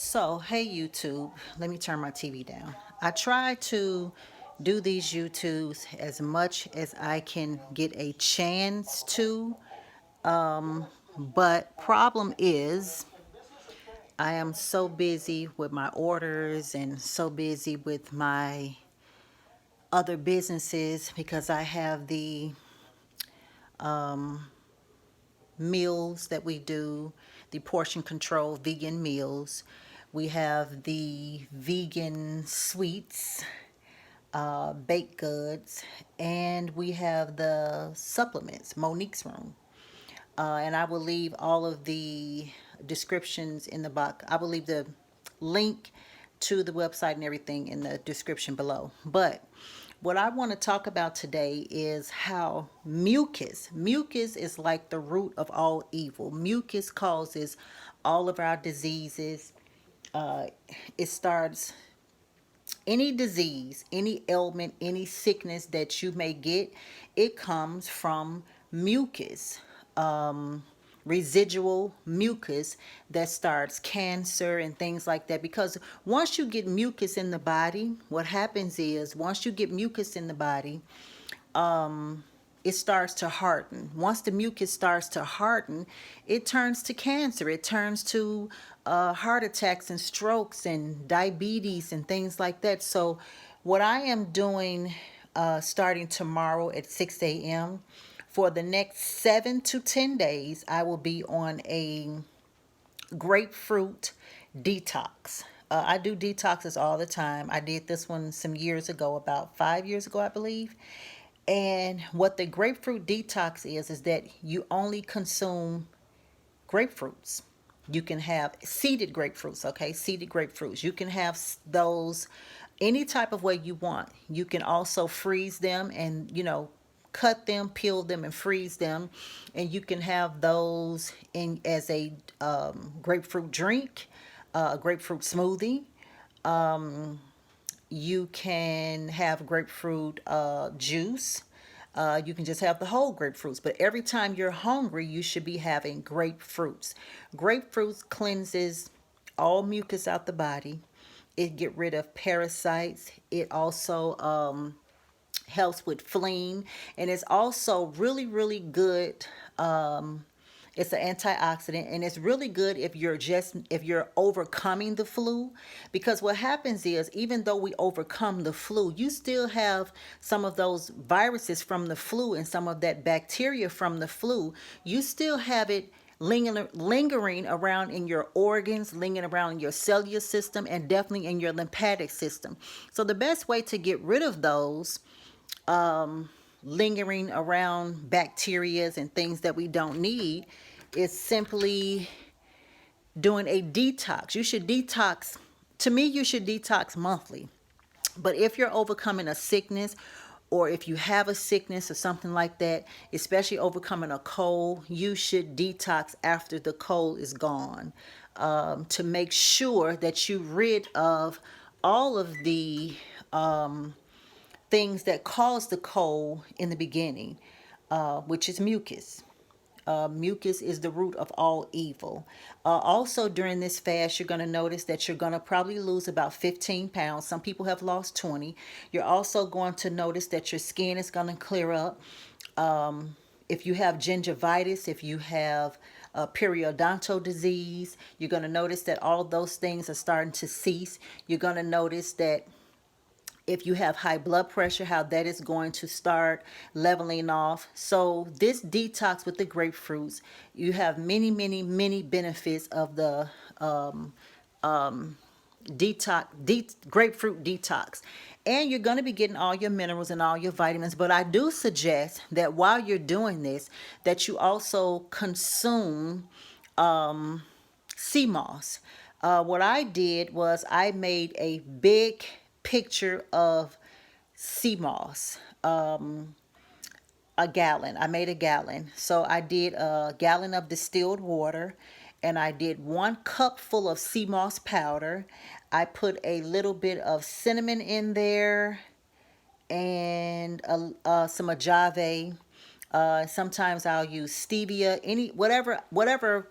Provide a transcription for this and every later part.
So, hey YouTube, let me turn my TV down. I try to do these YouTubes as much as I can get a chance to, but problem is I am so busy with my orders and so busy with my other businesses because I have the meals that we do, the portion control vegan meals. We have the vegan sweets, baked goods, and we have the supplements, Monique's Room. And I will leave all of the descriptions in the box. I will leave the link to the website and everything in the description below. But what I want to talk about today is how mucus is like the root of all evil. Mucus causes all of our diseases. Uh, it starts any disease, any ailment, any sickness that you may get, it comes from mucus, residual mucus that starts cancer and things like that. Because once you get mucus in the body, what happens is once you get mucus in the body, it starts to harden. Once the mucus starts to harden, it turns to cancer. It turns to heart attacks and strokes and diabetes and things like that. So, what I am doing starting tomorrow at 6 a.m. for the next 7 to 10 days, I will be on a grapefruit detox. I do detoxes all the time. I did this one some years ago, about 5 years ago, I believe. And what the grapefruit detox is that you only consume grapefruits. You can have seeded grapefruits, okay? Seeded grapefruits. You can have those any type of way you want. You can also freeze them and, cut them, peel them, and freeze them. And you can have those in as a grapefruit drink, grapefruit smoothie. You can have grapefruit juice. You can just have the whole grapefruits. But every time you're hungry, you should be having grapefruits. Grapefruits cleanses all mucus out the body. It get rid of parasites. It also helps with fleeing, and it's also really, really good. It's an antioxidant, and it's really good if you're overcoming the flu, because what happens is even though we overcome the flu, you still have some of those viruses from the flu and some of that bacteria from the flu. You still have it lingering around in your organs, lingering around in your cellular system, and definitely in your lymphatic system. So the best way to get rid of those lingering around bacterias and things that we don't need is simply doing a detox. You should detox. To me, you should detox monthly. But if you're overcoming a sickness, or if you have a sickness or something like that, especially overcoming a cold, you should detox after the cold is gone, to make sure that you rid of all of the things that cause the cold in the beginning, which is mucus. Mucus is the root of all evil. Also, during this fast, you're going to notice that you're going to probably lose about 15 pounds. Some people have lost 20. You're also going to notice that your skin is going to clear up. If you have gingivitis, if you have periodontal disease, you're going to notice that all of those things are starting to cease. You're going to notice that if you have high blood pressure, how that is going to start leveling off. So this detox with the grapefruits, you have many, many, many benefits of the grapefruit detox. And you're going to be getting all your minerals and all your vitamins. But I do suggest that while you're doing this, that you also consume sea moss. What I did was I made a big picture of sea moss, a gallon. I made a gallon. So I did a gallon of distilled water, and I did 1 cup full of sea moss powder. I put a little bit of cinnamon in there and some agave. Sometimes I'll use stevia, any whatever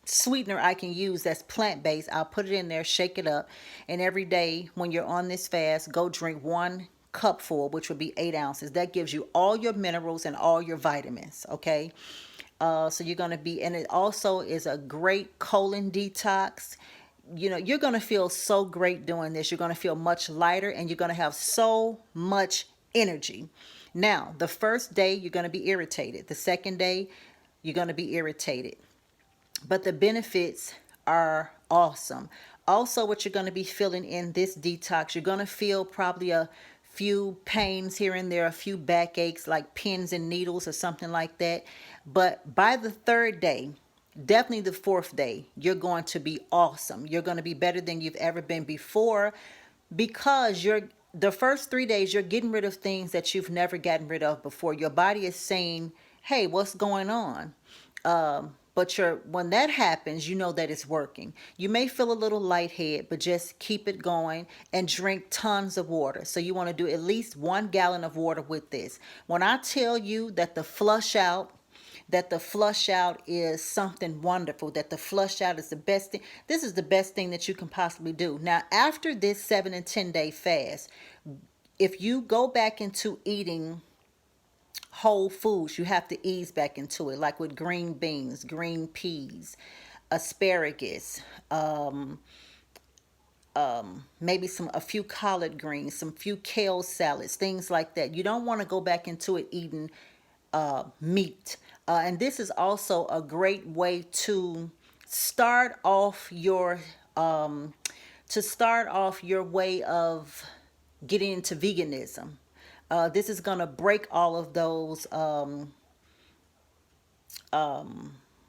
sweetener I can use that's plant-based. I'll put it in there, shake it up, and every day when you're on this fast, go drink 1 cupful, which would be 8 ounces. That gives you all your minerals and all your vitamins. Okay. So you're going to be, and it also is a great colon detox. You know, you're going to feel so great doing this. You're going to feel much lighter, and you're going to have so much energy. Now, the first day, you're going to be irritated. The second day, you're going to be irritated. But the benefits are awesome. Also, what you're going to be feeling in this detox, you're going to feel probably a few pains here and there, a few backaches like pins and needles or something like that. But by the third day, definitely the fourth day, you're going to be awesome. You're going to be better than you've ever been before, because the first 3 days you're getting rid of things that you've never gotten rid of before. Your body is saying, hey, what's going on? But when that happens, you know that it's working. You may feel a little lightheaded, but just keep it going and drink tons of water. So you want to do at least 1 gallon of water with this. When I tell you that the flush out is something wonderful, that the flush out is the best thing. This is the best thing that you can possibly do. Now, after this 7 and 10 day fast, if you go back into eating whole foods, you have to ease back into it, like with green beans, green peas, asparagus, maybe a few collard greens, some few kale salads, things like that. You don't want to go back into it eating meat. And this is also a great way to start off your way of getting into veganism. This is going to break all of those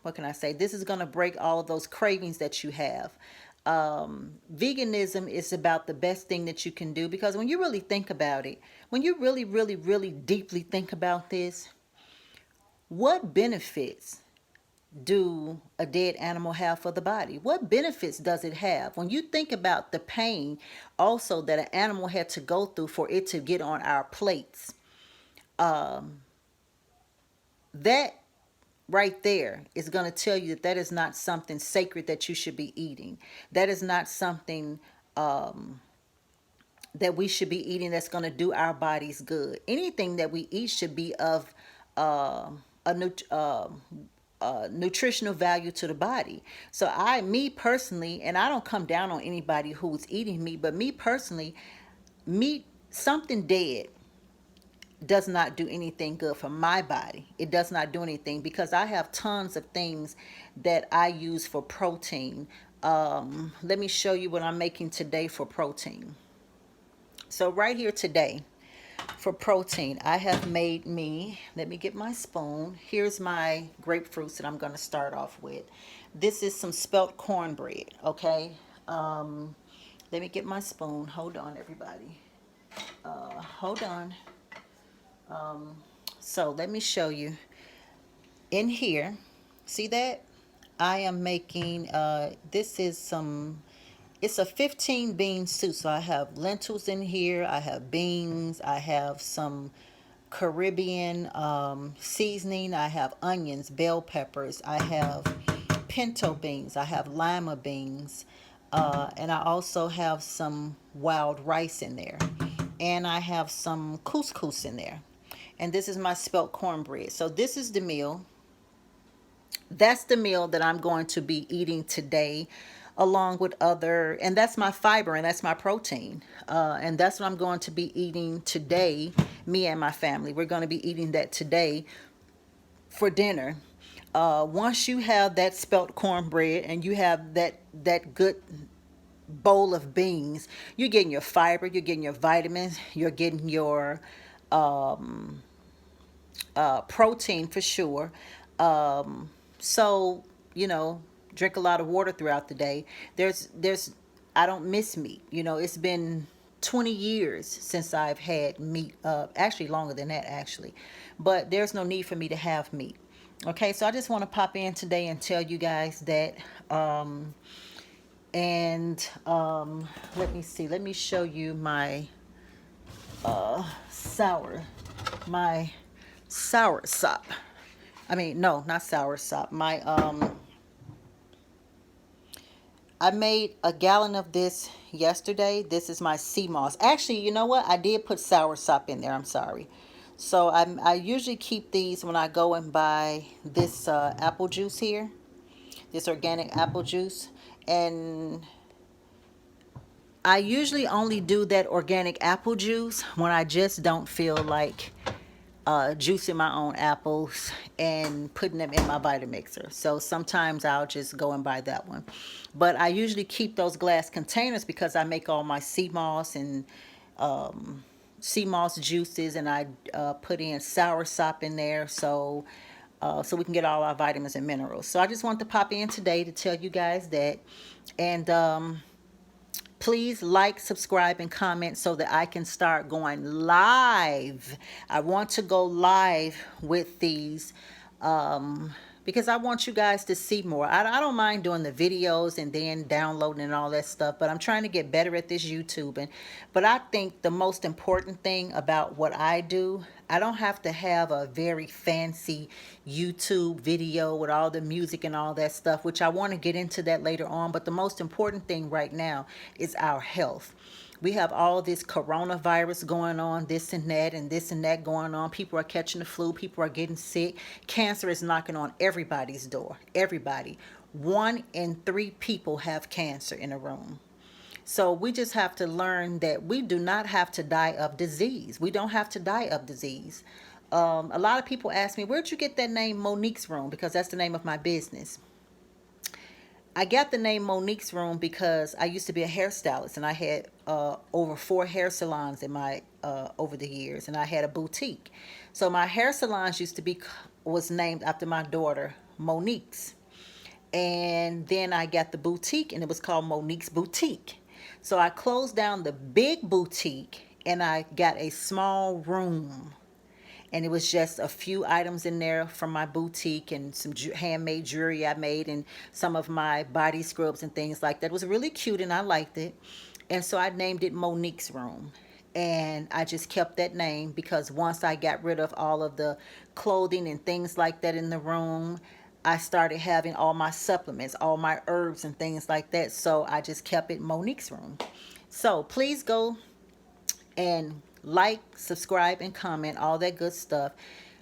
what can I say? This is going to break all of those cravings that you have. Veganism is about the best thing that you can do, because when you really think about it, when you really, really, really deeply think about this, what benefits do a dead animal have for the body? What benefits does it have? When you think about the pain also that an animal had to go through for it to get on our plates, that right there is going to tell you that that is not something sacred that you should be eating. That is not something that we should be eating that's going to do our bodies good. Anything that we eat should be of nutritional value to the body. So me personally, and I don't come down on anybody who's eating meat, but me personally, meat, something dead, does not do anything good for my body. It does not do anything, because I have tons of things that I use for protein. Let me show you what I'm making today for protein. So right here today for protein, I have made let me get my spoon. Here's my grapefruits that I'm going to start off with. This is some spelt cornbread, okay? Let me get my spoon. Hold on, everybody. Hold on. So let me show you. In here, see that? I am making, this is it's a 15 bean soup. So I have lentils in here. I have beans. I have some Caribbean seasoning. I have onions, bell peppers. I have pinto beans. I have lima beans. And I also have some wild rice in there. And I have some couscous in there. And this is my spelt cornbread. So this is the meal. That's the meal that I'm going to be eating today, along with and that's my fiber and that's my protein. And that's what I'm going to be eating today, me and my family. We're going to be eating that today for dinner. Once you have that spelt cornbread and you have that good bowl of beans, you're getting your fiber, you're getting your vitamins, you're getting your protein for sure. So, drink a lot of water throughout the day. I don't miss meat. It's been 20 years since I've had meat, actually longer than that, actually. But there's no need for me to have meat. Okay, so I just want to pop in today and tell you guys that, let me see, let me show you my sour sop. I mean, no, not sour sop. My I made a gallon of this yesterday. This is my sea moss. Actually, you know what? I did put soursop in there. I'm sorry. So I usually keep these when I go and buy this apple juice here, this organic apple juice. And I usually only do that organic apple juice when I just don't feel like juicing my own apples and putting them in my Vitamixer. So sometimes I'll just go and buy that one. But I usually keep those glass containers because I make all my sea moss and sea moss juices, and I put in soursop in there, so we can get all our vitamins and minerals. So I just wanted to pop in today to tell you guys that. And please like, subscribe, and comment so that I can start going live. I want to go live with these because I want you guys to see more. I don't mind doing the videos and then downloading and all that stuff, but I'm trying to get better at this YouTubing. But I think the most important thing about what I do, I don't have to have a very fancy YouTube video with all the music and all that stuff, which I want to get into that later on. But the most important thing right now is our health. We have all this coronavirus going on, this and that, and this and that going on. People are catching the flu. People are getting sick. Cancer is knocking on everybody's door. Everybody. 1 in 3 people have cancer in a room. So we just have to learn that we do not have to die of disease. We don't have to die of disease. A lot of people ask me, where'd you get that name Monique's Room? Because that's the name of my business. I got the name Monique's Room because I used to be a hairstylist, and I had over 4 hair salons in my over the years, and I had a boutique. So my hair salons was named after my daughter Monique's, and then I got the boutique, and it was called Monique's Boutique. So I closed down the big boutique, and I got a small room, and it was just a few items in there from my boutique and some handmade jewelry I made and some of my body scrubs and things like that. It was really cute and I liked it. And so I named it Monique's Room. And I just kept that name because once I got rid of all of the clothing and things like that in the room, I started having all my supplements, all my herbs and things like that. So I just kept it Monique's Room. So please go and like, subscribe, and comment, all that good stuff.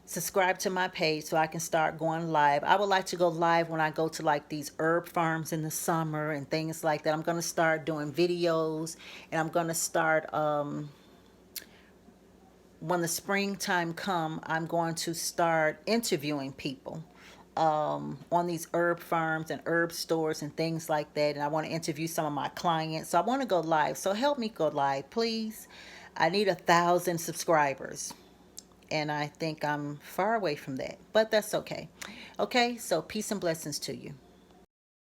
Subscribe to my page so I can start going live. I would like to go live when I go to like these herb farms in the summer and things like that. I'm going to start doing videos, and I'm going to start when the springtime come, I'm going to start interviewing people on these herb farms and herb stores and things like that. And I want to interview some of my clients. So I want to go live. So help me go live, please. I need 1,000 subscribers. And I think I'm far away from that. But that's okay. Okay, so peace and blessings to you.